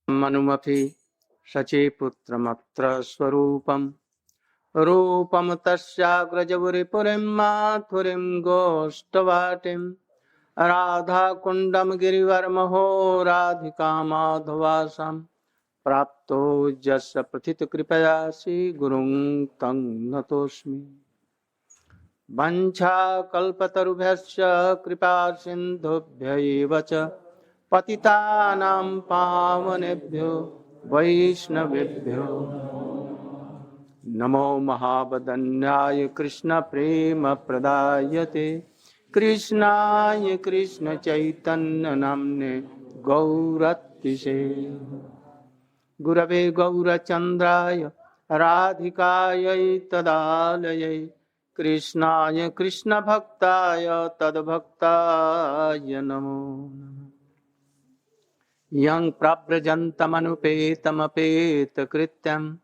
Manumapi Sachi Putramatra Swarupam Rupam Tasya Grajavuri Purim Mathurim Goshtavatim Radha Kundam Girivarmaho Radhika Madhavasam Prapto Jasa Prathita Kripayasi Gurung Tang Natosmi Vancha Kalpatarubhyasya Kripa Sindhubhya Patitanam Pavanebhyo Vaishnavebhyo Namo Mahabadanyaya Krishna Prema Pradayate Krishnaya Krishna Chaitanya Namne Gauratise Gurave Gaurachandraya Radhikaya Tadalaya Krishnaya Krishna Bhaktaya Tadbhaktaya Namo Yang prabrajantamanupeta krityam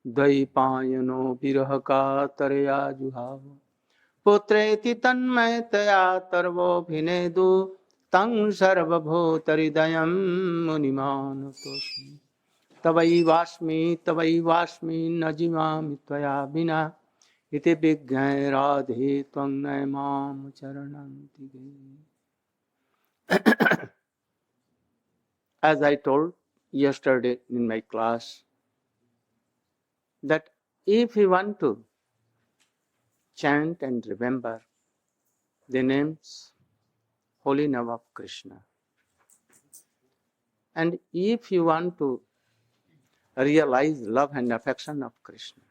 Dvaipayano virahaka taraya juhava Putreti tanmayataya tarvo bhinedu Tang sarvabhotaridayam munimanatosmi Tavaivasmi najimami tvaya bina Iti vigyai radhe tvang naimam charanantige. As I told yesterday in my class, that if we want to chant and remember the names, holy name of Krishna, and if you want to realize love and affection of Krishna,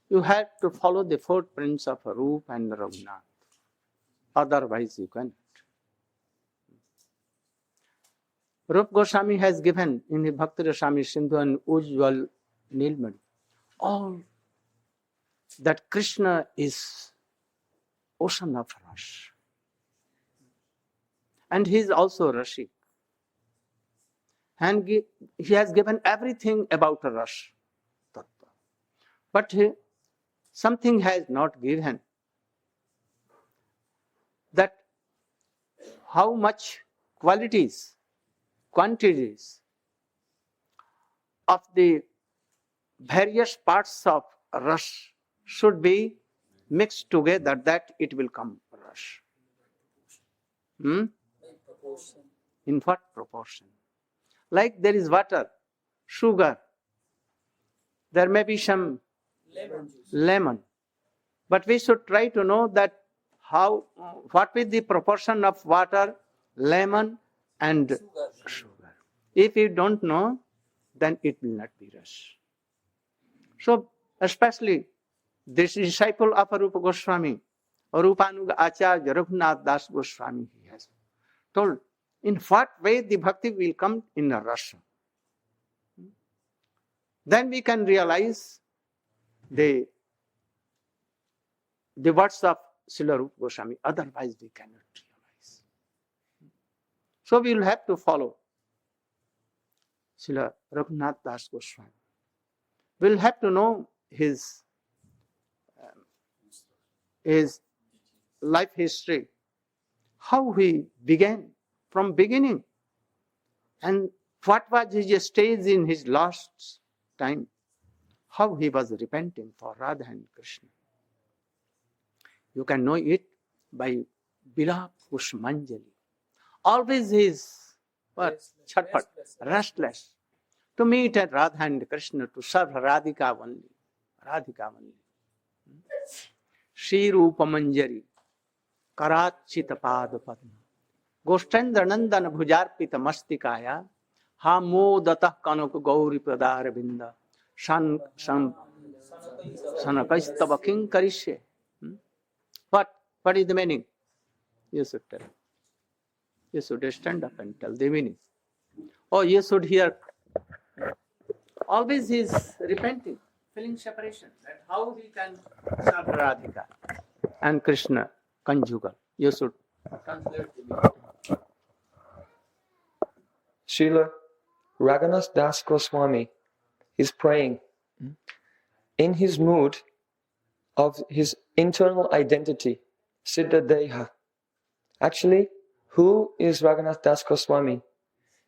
you have to follow the footprints of Rupa and Raghunath. Otherwise you cannot. Rupa Goswami has given in his Bhakti Rasami Sindhu and Ujjwal Nilmani all that Krishna is ocean of Rasa. And he is also Rashik. And he has given everything about Rasa. But something has not given. That how much qualities, quantities of the various parts of Rasa should be mixed together, that it will come Rasa. In what proportion? Like there is water, sugar, there may be some lemon. But we should try to know that what is the proportion of water, lemon and sugar. If you don't know, then it will not be Rasa. So, especially this disciple of Rupa Goswami, Rupanuga Acharya Ragunatha Dasa Gosvami, he has told in what way the bhakti will come in a Rasa. Then we can realize the words of Srila Rupa Goswami, otherwise we cannot realize. So we will have to follow Srila Ragunatha Dasa Goswami. We will have to know his life history, how he began from beginning, and what was his stage in his last time, how he was repenting for Radha and Krishna. You can know it by Bila Pushmanjali. Always he is chatpat, restless, to meet at Radha and Krishna, to serve Radhika only. Shri Rupa Manjari, Karachita Pada Padma, Goshtendra Nandana Bhujarpita Mastikaya, Hamodata Kanaka Gauri Padara Binda, Sanakaistava King Karishe. What is the meaning? You should tell. You should stand up and tell the meaning. Oh, you should hear. Always he is repenting, feeling separation. That how he can serve Radhika and Krishna conjugal. You should translate the meaning. Srila Ragunatha Dasa Gosvami is praying in his mood of his internal identity, Siddha Deha. Actually, who is Ragunatha Dasa Gosvami?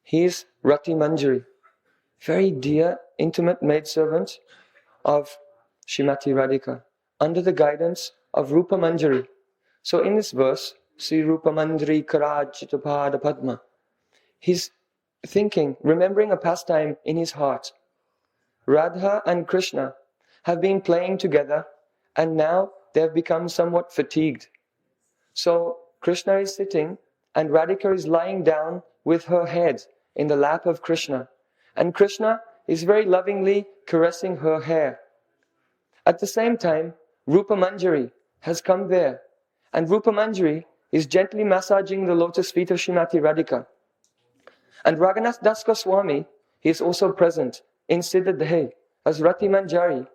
He is Rati Manjari, very dear, intimate maidservant of Srimati Radhika, under the guidance of Rupa Manjari. So in this verse, Sri Rupa Manjari Karajitapada Padma, he's thinking, remembering a pastime in his heart. Radha and Krishna have been playing together, and now they have become somewhat fatigued. So Krishna is sitting, and Radhika is lying down with her head in the lap of Krishna. And Krishna is very lovingly caressing her hair. At the same time, Rupa Manjari has come there, and Rupa Manjari is gently massaging the lotus feet of Srimati Radhika. And Ragunatha Dasa Gosvami is also present in Siddhadehi as Rati Manjari,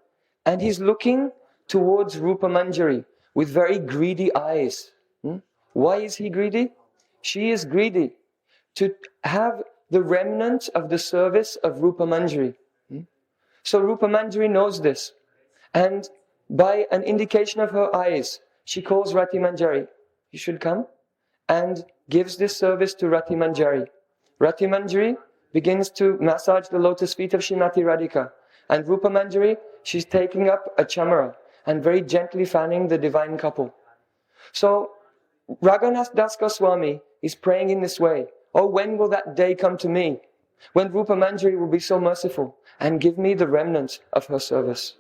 and he's looking towards Rupa Manjari with very greedy eyes. Why is he greedy? She is greedy to have the remnant of the service of Rupa Manjari. So Rupa Manjari knows this, and by an indication of her eyes, she calls Rati Manjari. You should come, and gives this service to Rati Manjari. Rati Manjari begins to massage the lotus feet of Srimati Radhika, and Rupa Manjari, she's taking up a chamara and very gently fanning the divine couple. So Ragunatha Dasa Gosvami is praying in this way. Oh, when will that day come to me, when Rupa Manjari will be so merciful and give me the remnant of her service?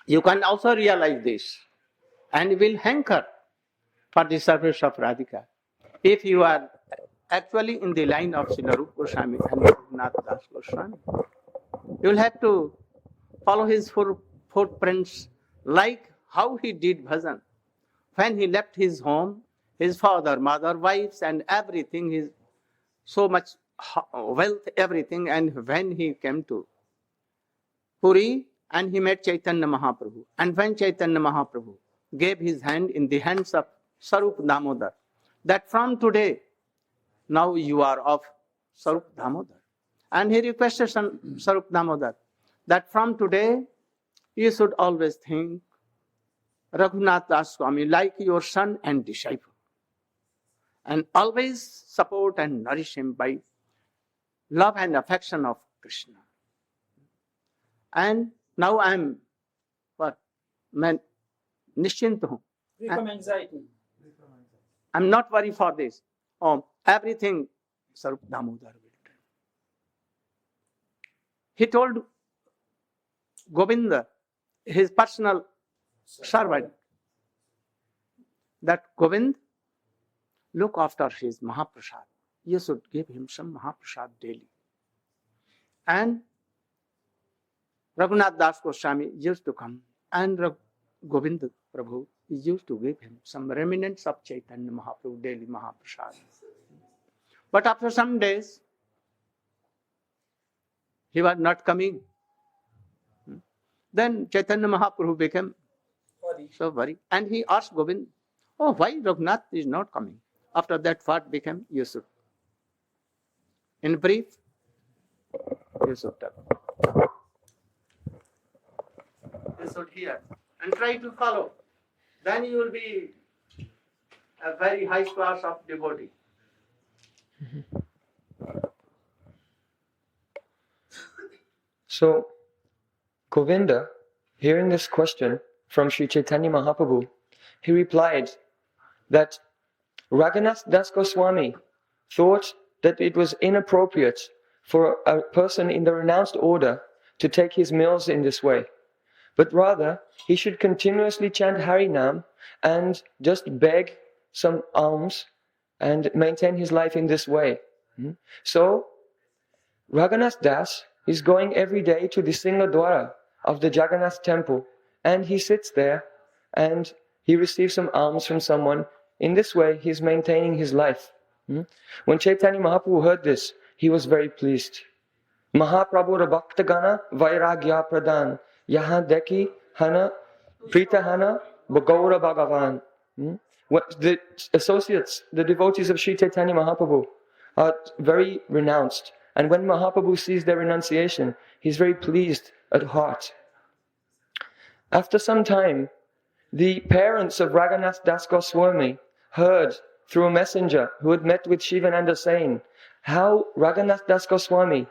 You can also realize this and will hanker for the service of Radhika. If you are actually in the line of Srila Rupa Goswami and Ragunatha Dasa Goswami, you will have to follow his footprints like how he did bhajan. When he left his home, his father, mother, wives and everything, his so much wealth, everything, and when he came to Puri and he met Chaitanya Mahaprabhu. And when Chaitanya Mahaprabhu gave his hand in the hands of Sarup Damodar, that from today, now you are of Sarup Damodar. And he requested Sarup Damodar that from today, you should always think Ragunatha Dasa Goswami like your son and disciple. And always support and nourish him by love and affection of Krishna. And now I am nischint hu. Free from anxiety. I'm not worried for this. Everything Sarup Damodar will do. He told Govinda, his personal servant, that Govind, look after his Mahaprasad. You should give him some Mahaprasad daily. And Ragunatha Dasa Goswami used to come, and Govinda Prabhu used to give him some remnants of Chaitanya Mahaprabhu daily Mahaprasad. But after some days, he was not coming. Then Chaitanya Mahaprabhu became so worried, and he asked Govind, oh, why Raghunath is not coming? After that, what became Yusuf? In brief, Yusuf tell. You should hear and try to follow. Then you will be a very high class of devotee. So, Govinda, hearing this question from Sri Chaitanya Mahaprabhu, he replied that Ragunatha Dasa Goswami thought that it was inappropriate for a person in the renounced order to take his meals in this way, but rather he should continuously chant Harinam and just beg some alms and maintain his life in this way. So, Ragunatha Das is going every day to the Singha of the Jagannath temple, and he sits there and he receives some alms from someone. In this way, he is maintaining his life. When Chaitanya Mahaprabhu heard this, he was very pleased. Mahaprabhu Bhakta Gana Vairagya Pradhan Yaha Deki Hana Prita Hana Bhagaura Bhagavan. The associates, the devotees of Sri Chaitanya Mahaprabhu are very renounced. And when Mahaprabhu sees their renunciation, he's very pleased at heart. After some time, the parents of Ragunatha Dasa Goswami heard through a messenger who had met with Shivananda saying how Ragunatha Dasa Gosvami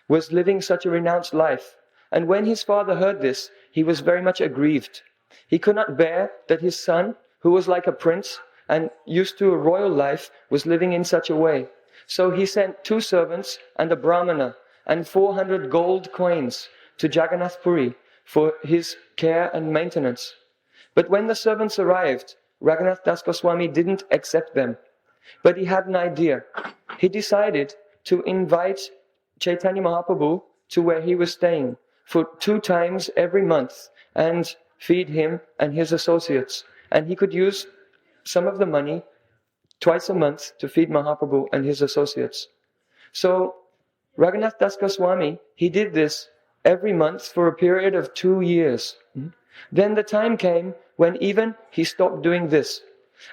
was living such a renounced life. And when his father heard this, he was very much aggrieved. He could not bear that his son, who was like a prince and used to a royal life, was living in such a way. So he sent 2 servants and a brahmana and 400 gold coins to Jagannath Puri for his care and maintenance. But when the servants arrived, Ragunatha Dasa Goswami didn't accept them. But he had an idea. He decided to invite Chaitanya Mahaprabhu to where he was staying for 2 times every month and feed him and his associates. And he could use some of the money twice a month to feed Mahaprabhu and his associates. So Ragunatha Dasa Goswami, he did this every month for a period of 2 years. Then the time came when even he stopped doing this.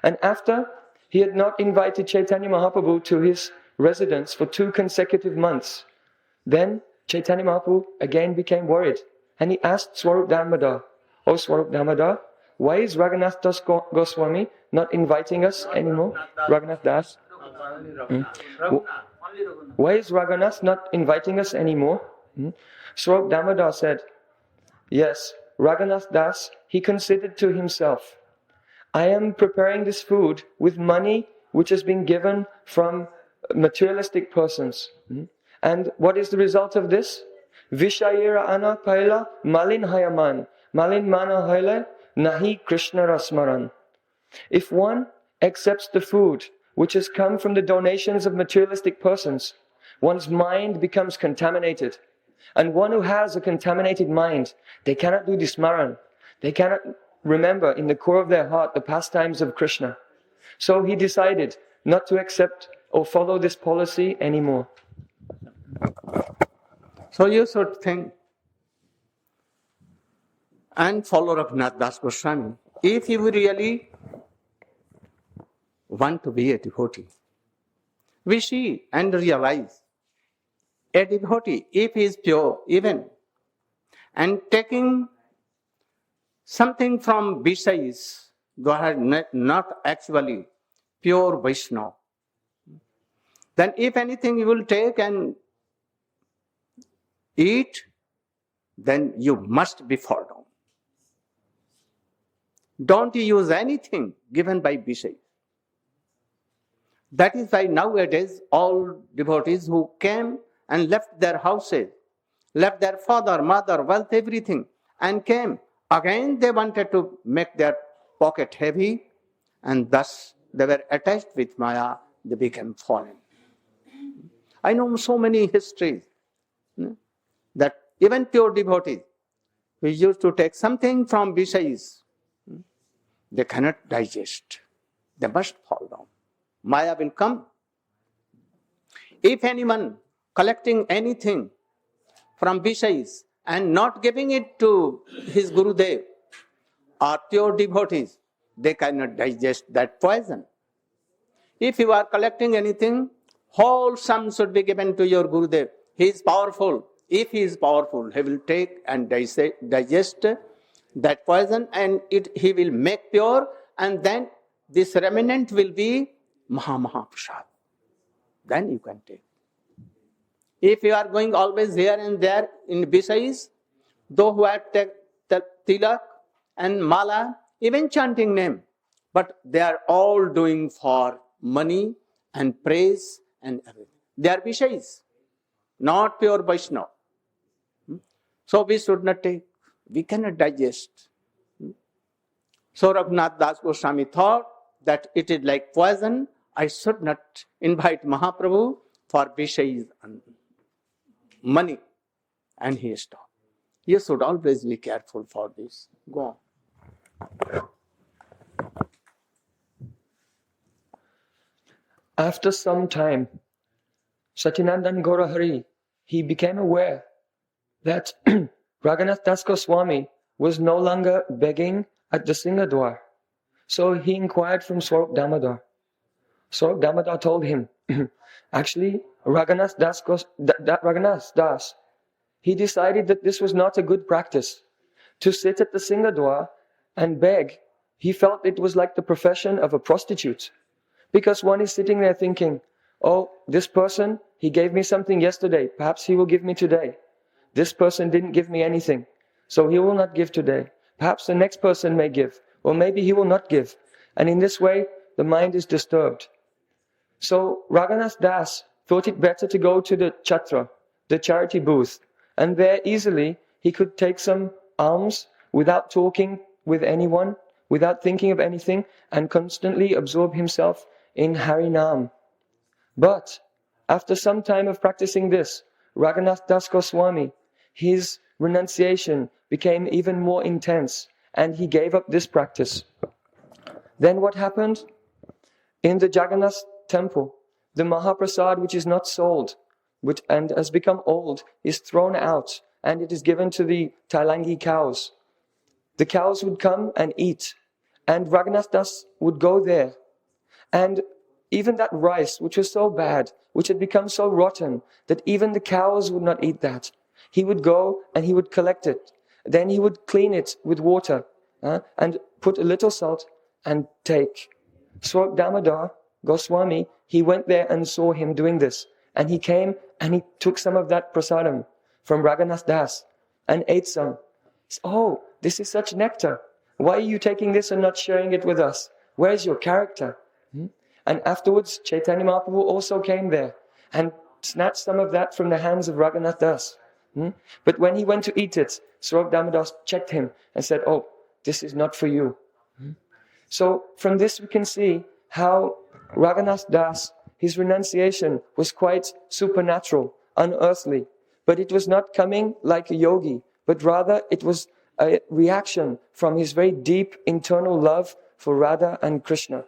And after he had not invited Chaitanya Mahaprabhu to his residence for 2 consecutive months, then Chaitanya Mahaprabhu again became worried. And he asked Swarup Damodar, "Oh Swarup Damodar, why is Ragunatha Dasa Goswami not inviting us anymore?" Raghunath Das. Why is Raghunath not inviting us anymore? Swarup Damodar said, yes, Raghunath Das, he considered to himself, I am preparing this food with money which has been given from materialistic persons. And what is the result of this? Vishayera ana paila malin hayaman, malin mana haile nahi Krishna rasmaran. If one accepts the food which has come from the donations of materialistic persons, one's mind becomes contaminated. And one who has a contaminated mind, they cannot do dismaran. They cannot remember in the core of their heart the pastimes of Krishna. So he decided not to accept or follow this policy anymore. So you should think and follow Ragunatha Dasa Goswami. If you really want to be a devotee, we see and realize a devotee, if he is pure even, and taking something from Vishayas, though are not actually pure Vaishnava, then if anything you will take and eat, then you must be fall down. Don't use anything given by Vishayas. That is why nowadays all devotees who came and left their houses, left their father, mother, wealth, everything, and came, again they wanted to make their pocket heavy, and thus they were attached with Maya, they became fallen. I know so many histories that even pure devotees who used to take something from Vishayas, they cannot digest. They must fall down. Maya will come. If anyone collecting anything from Vishayas and not giving it to his Gurudev or pure devotees, they cannot digest that poison. If you are collecting anything, whole sum should be given to your Gurudev. He is powerful. If he is powerful, he will take and digest that poison, and he will make pure, and then this remnant will be Mahaprasad. Then you can take. If you are going always here and there in Vishayas, those who have tilak and mala, even chanting name, but they are all doing for money and praise and everything. They are Vishayas, not pure Vaishnava. So we should not take. We cannot digest. So Ragunatha Dasa Goswami thought that it is like poison. I should not invite Mahaprabhu for Vishayas and money. And he stopped. You should always be careful for this. Go on. After some time, Satyanandan Gaurahari, he became aware that Ragunatha Dasa Goswami was no longer begging at the Singadwar. So he inquired from Swarup Damodar. Swarup Damodar told him, actually, Ragunatha Das, he decided that this was not a good practice. To sit at the Singadwar and beg, he felt it was like the profession of a prostitute. Because one is sitting there thinking, oh, this person, he gave me something yesterday, perhaps he will give me today. This person didn't give me anything, so he will not give today. Perhaps the next person may give, or maybe he will not give. And in this way, the mind is disturbed. So Ragunatha Das thought it better to go to the chatra, the charity booth, and there easily he could take some alms without talking with anyone, without thinking of anything, and constantly absorb himself in Harinam. But after some time of practicing this, Ragunatha Dasa Gosvami, his renunciation became even more intense, and he gave up this practice. Then what happened? In the Jagannath temple, the Mahaprasad, which is not sold and has become old, is thrown out, and it is given to the Tailangi cows. The cows would come and eat, and Ragunatha Das would go there. And even that rice, which was so bad, which had become so rotten, that even the cows would not eat that, he would go and he would collect it. Then he would clean it with water and put a little salt and take. Srila Damodar Goswami, he went there and saw him doing this. And he came and he took some of that prasadam from Ragunatha Das and ate some. He said, oh, this is such nectar. Why are you taking this and not sharing it with us? Where's your character? And afterwards, Chaitanya Mahaprabhu also came there and snatched some of that from the hands of Ragunatha Das. But when he went to eat it, Srila Damodar checked him and said, oh, this is not for you. So from this we can see how Ragunatha Das, his renunciation was quite supernatural, unearthly. But it was not coming like a yogi, but rather it was a reaction from his very deep internal love for Radha and Krishna.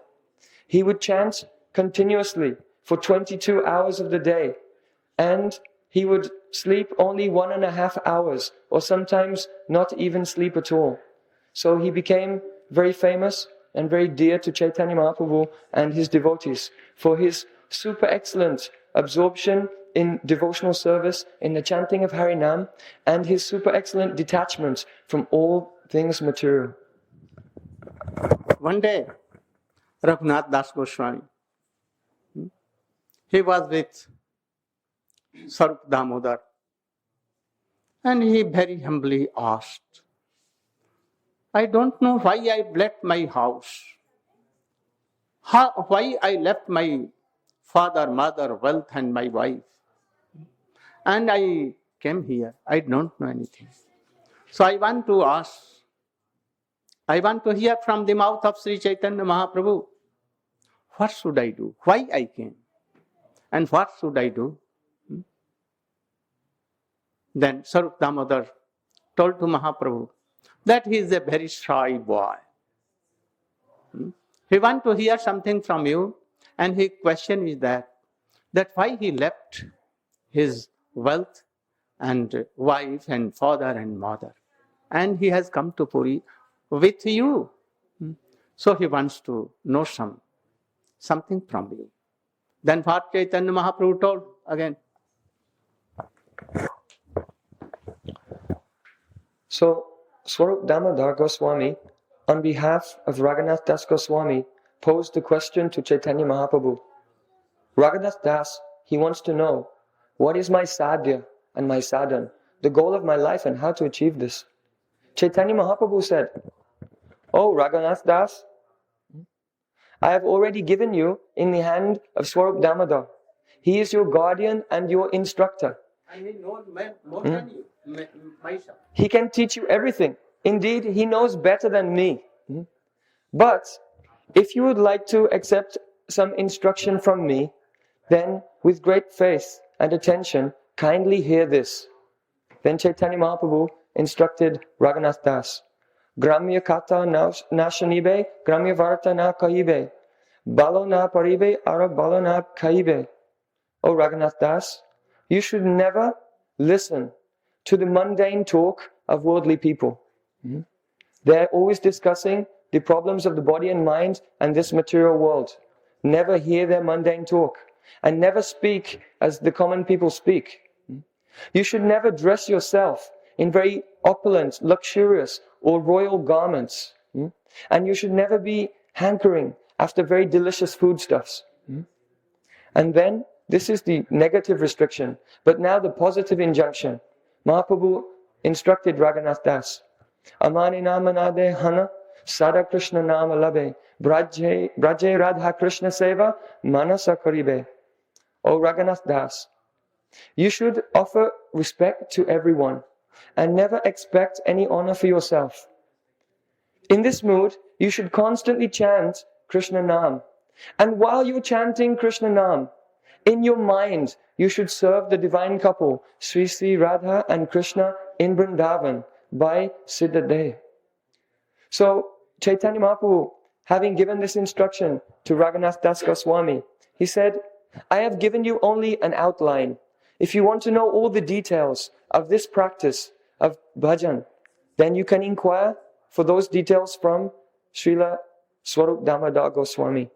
He would chant continuously for 22 hours of the day, and he would sleep only 1.5 hours, or sometimes not even sleep at all. So he became very famous and very dear to Chaitanya Mahaprabhu and his devotees for his super excellent absorption in devotional service, in the chanting of Harinam, and his super excellent detachment from all things material. One day, Ragunatha Dasa Gosvami, he was with Srila Damodar, and he very humbly asked, I don't know why I left my house, why I left my father, mother, wealth and my wife. And I came here, I don't know anything. So I want to ask, I want to hear from the mouth of Sri Chaitanya Mahaprabhu, what should I do? Why I came? And what should I do? Then Srila Damodar told to Mahaprabhu that he is a very shy boy. He wants to hear something from you, and his question is that why he left his wealth and wife and father and mother, and he has come to Puri with you. So he wants to know something from you. Then what Chaitanya Mahaprabhu told again. So Swarup Damodar Goswami, on behalf of Ragunatha Dasa Goswami, posed the question to Chaitanya Mahaprabhu. Ragunatha Das, he wants to know, what is my sadhya and my sadhan, the goal of my life and how to achieve this? Chaitanya Mahaprabhu said, oh Ragunatha Das, I have already given you in the hand of Swarup Damodar. He is your guardian and your instructor. And he knows more than you, myself. He can teach you everything. Indeed, he knows better than me. But if you would like to accept some instruction from me, then with great faith and attention, kindly hear this. Then Chaitanya Mahaprabhu instructed Ragunatha Das. Gramya kata na shanibe, gramya varta na kahibe, balo na paribe, ara balo na kaibe. O Ragunatha Das, you should never listen to the mundane talk of worldly people. They're always discussing the problems of the body and mind and this material world. Never hear their mundane talk, and never speak as the common people speak. You should never dress yourself in very opulent, luxurious or royal garments. And you should never be hankering after very delicious foodstuffs. And then, this is the negative restriction, but now the positive injunction. Mahaprabhu instructed Ragunatha Das, Amani namanade hana sada Krishna nama labe, braje radha Krishna seva manasa karibe. O Ragunatha Das, you should offer respect to everyone and never expect any honor for yourself. In this mood, you should constantly chant Krishna Nam. And while you're chanting Krishna Nam, in your mind, you should serve the divine couple, Sri Sri Radha and Krishna in Vrindavan by Siddha. So, Chaitanya Mahaprabhu, having given this instruction to Ragunatha Dasa Gosvami, he said, I have given you only an outline. If you want to know all the details of this practice of bhajan, then you can inquire for those details from Srila Swarup Damodar Goswami.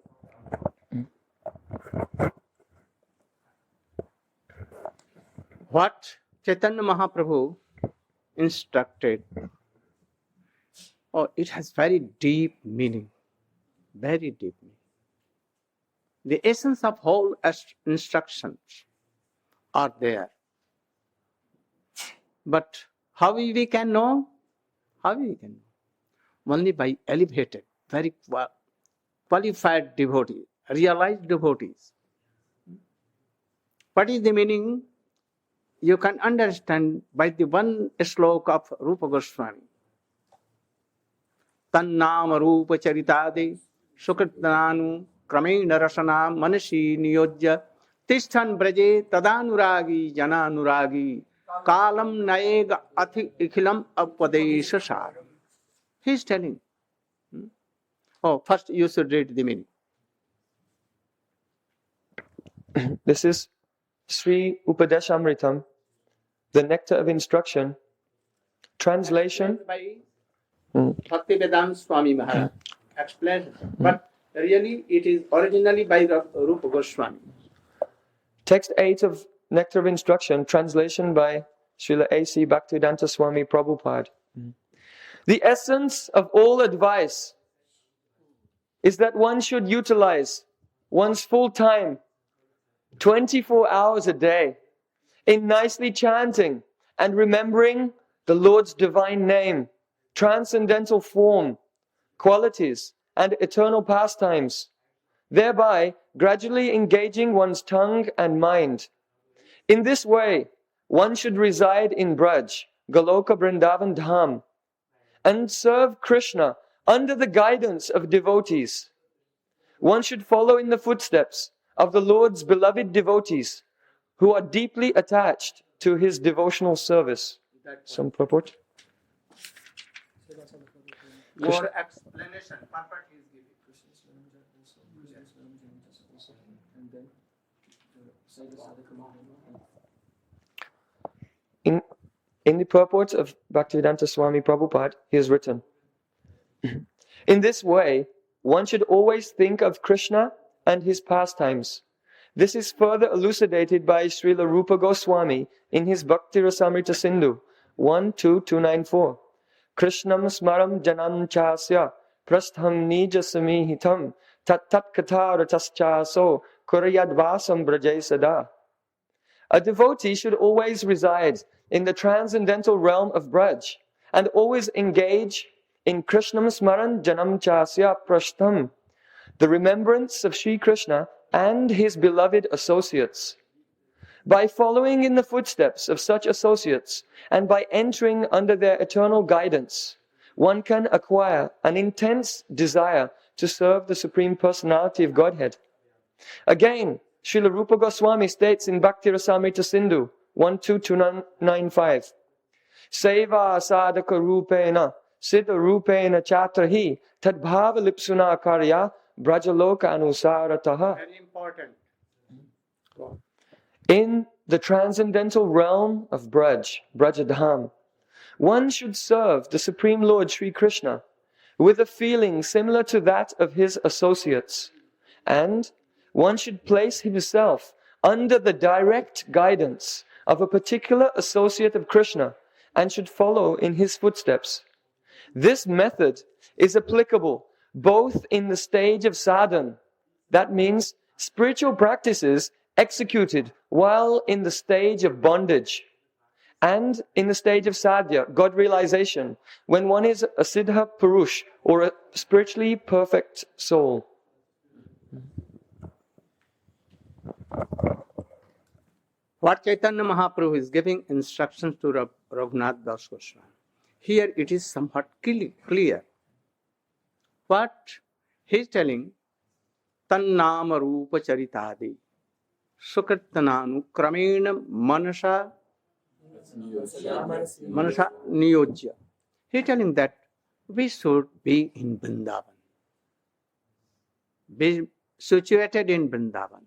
What Chaitanya Mahaprabhu instructed, it has very deep meaning. Very deep meaning. The essence of whole instructions are there. But how we can know? How we can know? Only by elevated, very qualified devotees, realized devotees. What is the meaning? You can understand by the one sloka of Rupa Goswami. Tannam Rupa Charitade Sukritnanu Kramena Rasanam Manasi Niyojya Tisthan Braje Tadanuragi Jananuragi Kalam Naega Athi Ikhilam Apadesha Saram. He is telling. First you should read the meaning. This is Sri Upadeshamritam, the Nectar of Instruction, translation by Bhaktivedanta Swami Maharaj. Explained, but really it is originally by Rupa Goswami. Text 8 of Nectar of Instruction, translation by Srila A.C. Bhaktivedanta Swami Prabhupada. The essence of all advice is that one should utilize one's full time, 24 hours a day, in nicely chanting and remembering the Lord's divine name, transcendental form, qualities, and eternal pastimes, thereby gradually engaging one's tongue and mind. In this way, one should reside in Braj, Goloka Vrindavan Dham, and serve Krishna under the guidance of devotees. One should follow in the footsteps of the Lord's beloved devotees who are deeply attached to His devotional service. Some purport? More explanation, purport is given. In the purport of Bhaktivedanta Swami Prabhupada, he has written, in this way, one should always think of Krishna and his pastimes. This is further elucidated by Srila Rupa Goswami in his Bhakti Rasamrita Sindhu 1.2.294. Krishnam smaram janam chasya prastham nija samihitam tat katara taschaso kurayadvasam brajay sada. A devotee should always reside in the transcendental realm of Braj and always engage in Krishnam smaran janam chasya prastham, the remembrance of Sri Krishna and his beloved associates. By following in the footsteps of such associates and by entering under their eternal guidance, one can acquire an intense desire to serve the Supreme Personality of Godhead. Again, Srila Rupa Goswami states in Bhakti Rasamrita Sindhu 1.2.295, Seva sadhaka rupena siddha rupena chatrahi tadbhava lipsuna karya brajaloka anusarataha. very important. In the transcendental realm of Brajadham, one should serve the Supreme Lord Sri Krishna with a feeling similar to that of his associates, and one should place himself under the direct guidance of a particular associate of Krishna and should follow in his footsteps. This method is applicable both in the stage of sadhana, that means spiritual practices executed while in the stage of bondage, and in the stage of sadhya, God realization, when one is a siddha purush or a spiritually perfect soul. What Chaitanya Mahaprabhu is giving instructions to Ragunatha Dasa Gosvami, here it is somewhat clear. What he is telling, Tannama Rupa Charitadi, Sukritananu Kramena Manasa Niyojya. He is telling that we should be in Vrindavan, be situated in Vrindavan,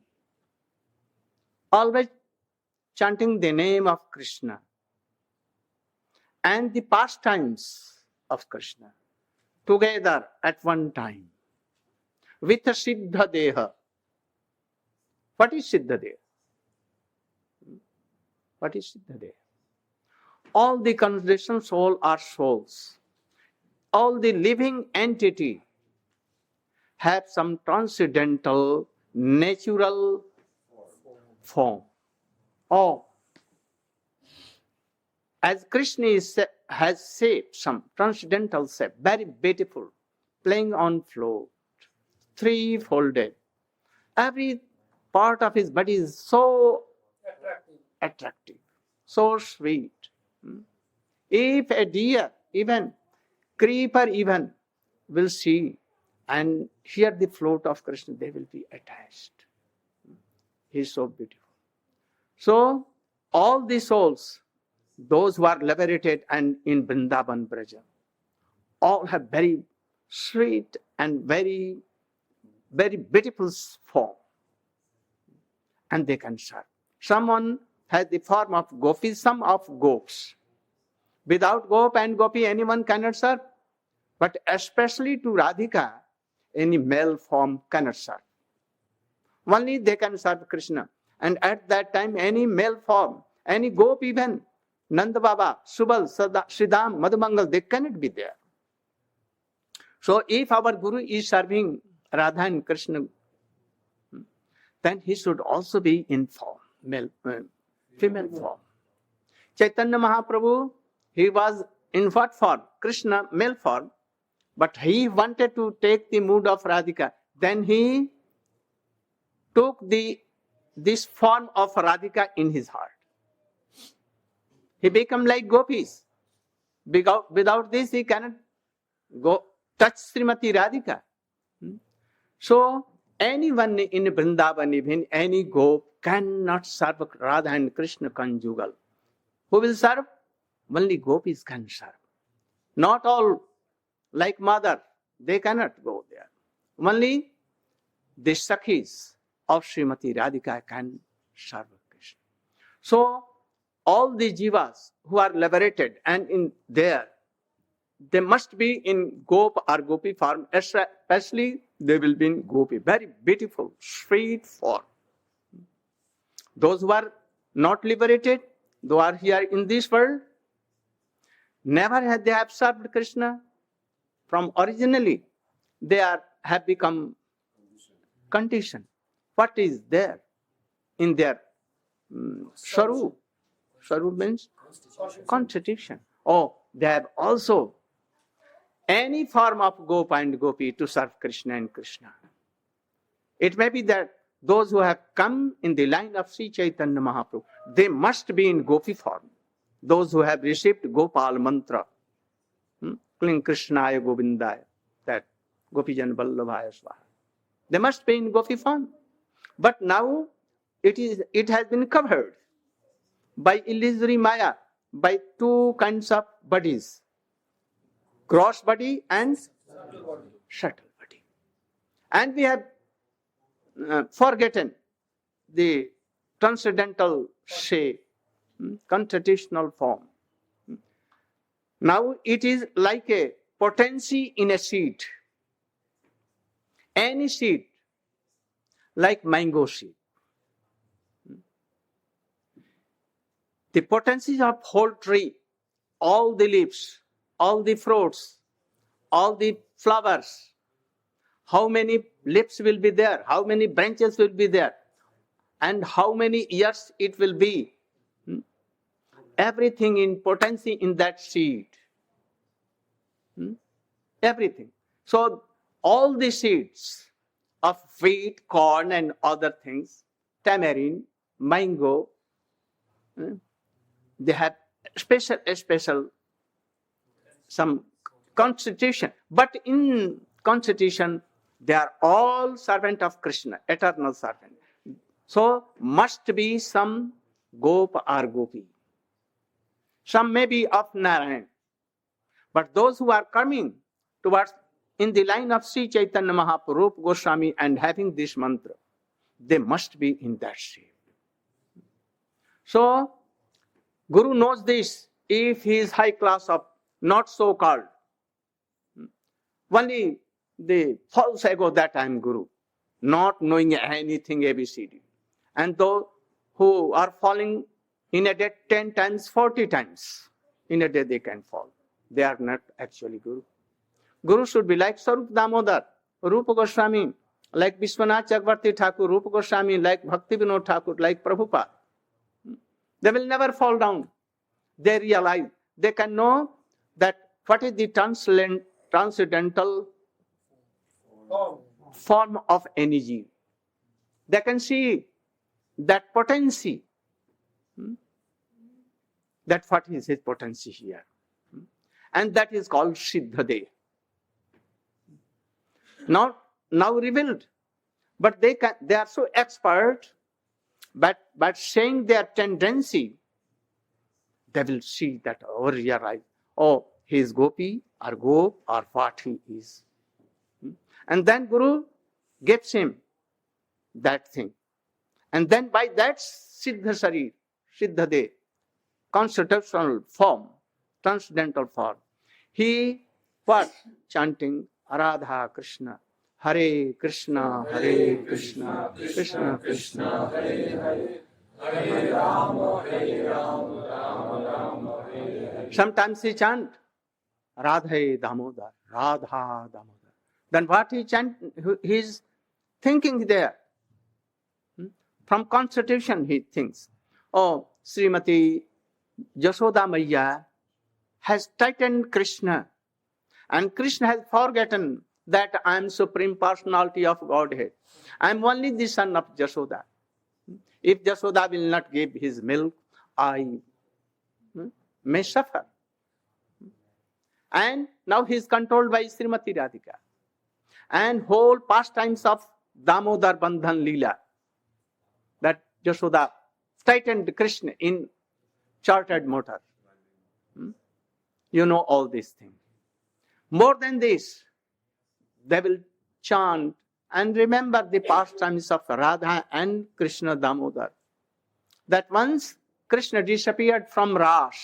always chanting the name of Krishna and the pastimes of Krishna together at one time with a Siddha Deha. What is Siddha Deha? What is Siddha Deha? All the conditioned soul are souls. All the living entity have some transcendental, natural form. Oh, as Krishna has shaped some transcendental shape, very beautiful, playing on float, three-folded. Every part of his body is so attractive, so sweet. If a deer, even creeper even, will see and hear the float of Krishna, they will be attached. He is so beautiful. So, all the souls, those who are liberated and in Vrindavan Braja, all have very sweet and very, very beautiful form. And they can serve. Someone has the form of gopis, some of gopis. Without gop and gopi, anyone cannot serve. But especially to Radhika, any male form cannot serve. Only they can serve Krishna. And at that time, any male form, any gop even, Nanda Baba, Subal, Siddham, Madhumangal, they cannot be there. So if our Guru is serving Radha and Krishna, then he should also be in form, female form. Chaitanya Mahaprabhu, he was in what form? Krishna, male form. But he wanted to take the mood of Radhika. Then he took this form of Radhika in his heart. He became like gopis. Without this, he cannot go touch Srimati Radhika. So, anyone in Vrindavan, even any gop, cannot serve Radha and Krishna conjugal. Who will serve? Only gopis can serve. Not all, like mother, they cannot go there. Only the Sakhis of Srimati Radhika can serve Krishna. So, all the jivas who are liberated and in there, they must be in gop or gopi form, especially they will be in gopi. Very beautiful, sweet form. Those who are not liberated, those are here in this world, never have they observed Krishna. From originally, they have become conditioned. What is there in their Swarup? Swarup means constitution. Oh, they have also any form of gopa and gopi to serve Krishna and Krishna. It may be that those who have come in the line of Sri Chaitanya Mahaprabhu, they must be in gopi form. Those who have received Gopal mantra, Kling Krishnaya Govindaya, that Gopijan Vallabhaya Swaha, they must be in gopi form. But now it has been covered by illusory maya, by two kinds of bodies, gross body and subtle body. And we have forgotten the transcendental shape, constitutional form. Now it is like a potency in a seed. Any seed, like mango seed. The potency of whole tree, all the leaves, all the fruits, all the flowers, how many lips will be there, how many branches will be there, and how many years it will be. Everything in potency in that seed. Everything. So all the seeds of wheat, corn and other things, tamarind, mango, they have special some constitution. But in constitution, they are all servant of Krishna, eternal servant. So must be some gop or gopi. Some may be of Narayan. But those who are coming towards in the line of Sri Chaitanya Mahaprabhu, Rupa Goswami, and having this mantra, they must be in that shape. So, Guru knows this. If he is high class of not so called, only the false ego that I am Guru, not knowing anything ABCD. And those who are falling in a day 10 times, 40 times, in a day they can fall. They are not actually Guru. Guru should be like Swarup Damodar, Rupa Goswami, like Vishwanath Chakravarti Thakur, Rupa Goswami, like Bhakti Vinod Thakur, like Prabhupada. They will never fall down. They realize, they can know that what is the transcendental form of energy. They can see that potency. That what is his potency here. And that is called Siddhade. Now revealed. But they are so expert, but saying their tendency, they will see that or realize, oh, he is Gopi or Gop or what he is. And then Guru gives him that thing. And then by that Siddha Sarir, Siddhade, constitutional form, transcendental form, he was chanting Radha Krishna, Hare Krishna, Hare Krishna, Krishna Krishna, Hare Hare, Hare Rama, Rama Rama, Hare Hare. Sometimes he chant Radha Damodar, Radha Damodar. Then what he chant, he is thinking there. From constitution he thinks, oh, Srimati Jashoda Maya has tightened Krishna, and Krishna has forgotten that I am Supreme Personality of Godhead. I am only the son of Jashoda. If Jashoda will not give his milk, I may suffer. And now he is controlled by Srimati Radhika. And whole pastimes of Damodar Bandhan Leela, that Jashoda tightened Krishna in chartered motor. You know all these things. More than this, they will chant and remember the pastimes of Radha and Krishna Damodar. That once Krishna disappeared from Ras,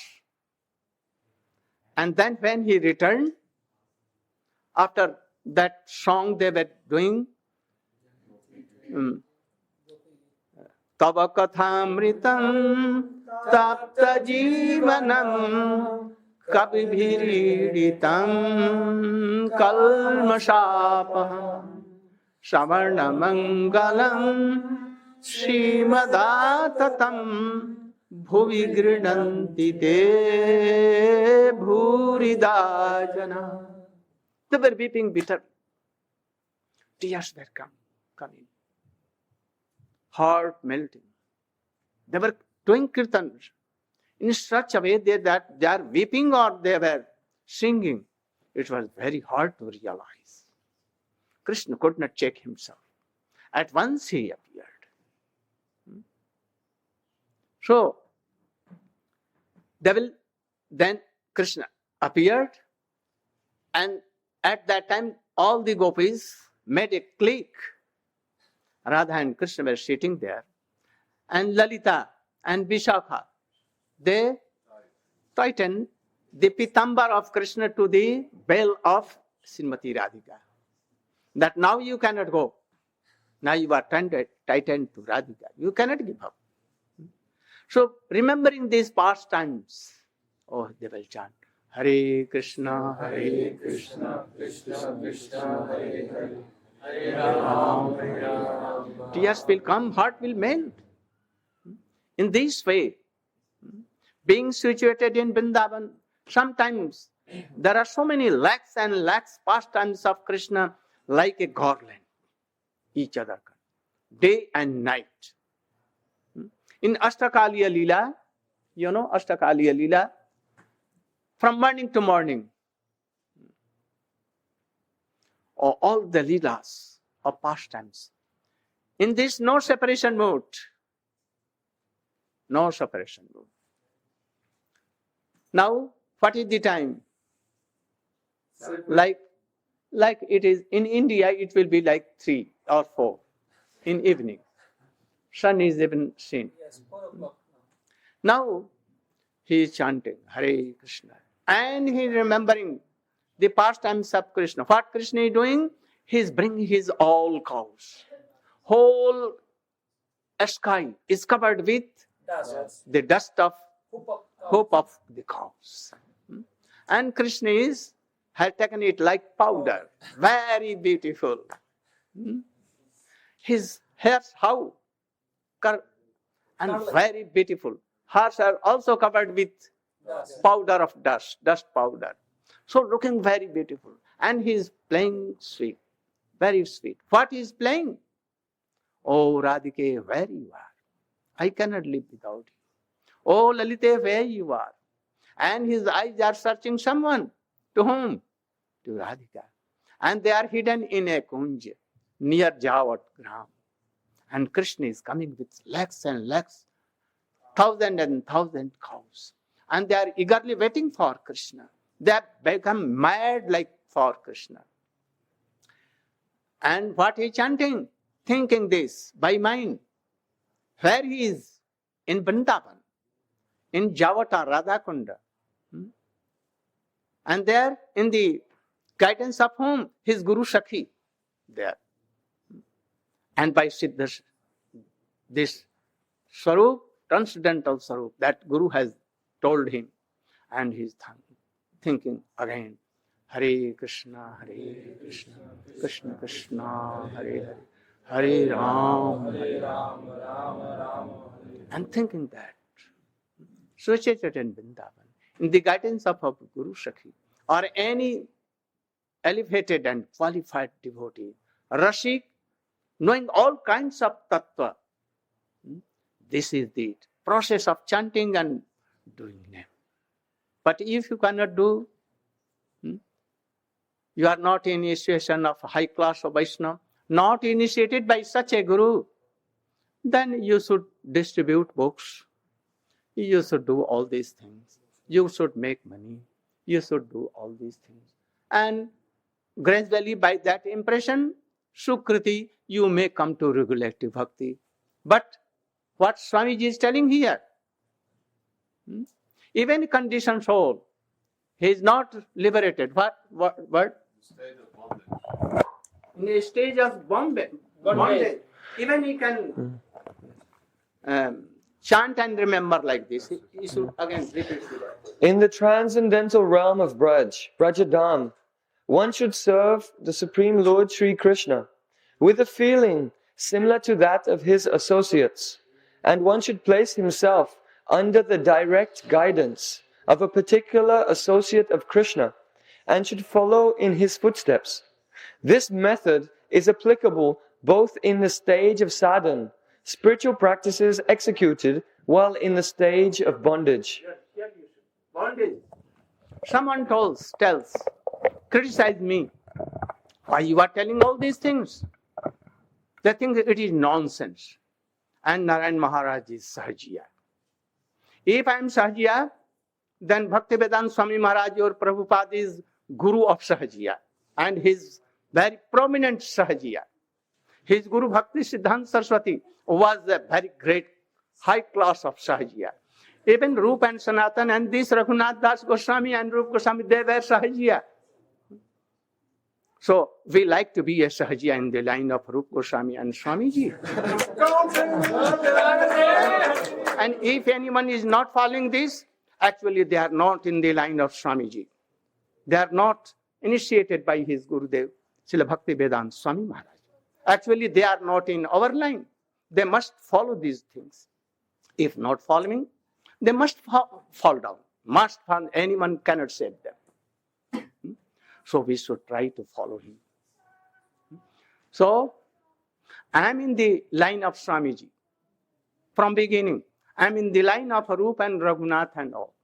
and then when he returned, after that song they were doing, Tava kathamritam tapta jivanam kabibhiriditam kalmashapaham savarna mangalam srimadatam bhuvi grinanti te bhurida jana. They were weeping bitter. Tears were coming. Heart melting. They were doing kirtan in such a way that they are weeping or they were singing. It was very hard to realize. Krishna could not check himself. At once he appeared. So, then Krishna appeared, and at that time all the gopis made a clique. Radha and Krishna were sitting there, and Lalita and Vishakha, they tightened the pitambar of Krishna to the bell of Srimati Radhika. That now you cannot go. Now you are tightened to Radhika. You cannot give up. So, remembering these past times, oh, they will chant, Hare Krishna, Krishna Krishna, Hare Hare, Hare Ram, Hare Ram. Tears will come, heart will melt. In this way, being situated in Vrindavan, sometimes there are so many lakhs and lakhs pastimes of Krishna like a garland, each other, day and night. In Ashtakaliya Leela, you know Ashtakaliya Leela, from morning to morning, all the Leelas of pastimes. In this no separation mode, no separation mode. Now, what is the time? Like it is in India, it will be like 3 or 4 in evening. Sun is even seen. Yes, 4 o'clock Now, he is chanting Hare Krishna. And he is remembering the pastimes of Krishna. What Krishna is doing? He is bringing his all cows. Whole sky is covered with dust. the dust of Hoop of of the cows. And Krishna has taken it like powder. Very beautiful. His hairs, how? And very beautiful. Hairs are also covered with dust. powder of dust powder. So looking very beautiful. And he is playing sweet, very sweet. What he is playing? Oh Radhike, where you are? I cannot live without you. Oh Lalite, where you are? And his eyes are searching someone. To whom? To Radhika. And they are hidden in a kunj near Javat Gram. And Krishna is coming with lakhs and lakhs, thousand and thousand cows. And they are eagerly waiting for Krishna. They have become mad like for Krishna. And what he is chanting? Thinking this by mind. Where he is? In Vrindavan, in Javata, Radhakunda. And there, in the guidance of whom? His Guru Sakhi, there. And by Siddha, this Swarup, transcendental Swarup, that Guru has told him. And he is thinking again, Hare Krishna, Krishna Krishna, Hare Hare, Hare Ram, Ram Ram. And thinking that, situated in Vrindavan, in the guidance of a Guru Sakhi, or any elevated and qualified devotee, Rashik, knowing all kinds of tattva. This is the process of chanting and doing name. But if you cannot do, you are not in initiation of high class of Vaishnava, not initiated by such a Guru, then you should distribute books. You should do all these things. You should make money. You should do all these things. And gradually by that impression, Sukriti, you may come to regulative bhakti. But what Swamiji is telling here, even conditioned soul, he is not liberated. What? State of bondage. In a stage of bondage, even he can chant and remember like this. He should again repeat it. In the transcendental realm of Brajadam, one should serve the Supreme Lord Sri Krishna with a feeling similar to that of his associates, and one should place himself under the direct guidance of a particular associate of Krishna and should follow in his footsteps. This method is applicable both in the stage of sadhana, spiritual practices executed, while in the stage of bondage. Bondage. Someone tells, criticize me. Why you are telling all these things? They think it is nonsense. And Narayan Maharaj is Sahajiya. If I am Sahajiya, then Bhaktivedanta Swami Maharaj or Prabhupada is Guru of Sahajiya. And his very prominent Sahajiya. His Guru Bhakti Siddhanta Saraswati was a very great high class of Sahajiya. Even Rup and Sanatan and this Ragunatha Dasa Gosvami and Rup Goswami, they were Sahajiya. So we like to be a Sahajiya in the line of Rup Goswami and Swamiji. And if anyone is not following this, actually they are not in the line of Swamiji. They are not initiated by his Gurudev. Srila Bhakti Vedanta Swami Maharaj. Actually, they are not in our line. They must follow these things. If not following, they must fall down. Must fall. Anyone cannot save them. So we should try to follow him. So I am in the line of Swamiji. From beginning, I am in the line of Rupa and Raghunath and all.